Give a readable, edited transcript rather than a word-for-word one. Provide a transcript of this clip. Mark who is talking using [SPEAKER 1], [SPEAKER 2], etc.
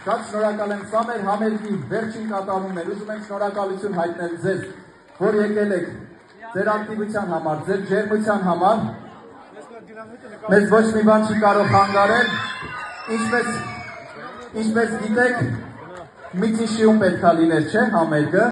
[SPEAKER 1] Շատ շնորհակալ եմ, սա մեր համերգի վերջին կատարումն էր, ուզում ենք շնորհակալություն հայտնել ձեզ, որ եկել եք ձեր ակտիվության համար, ձեր ջերմության համար, մեզ ոչ մի բան չի կարող խանգարել, ինչպես գիտեք, մի քիչ շիում պետք է լիներ, չէ, համերգը,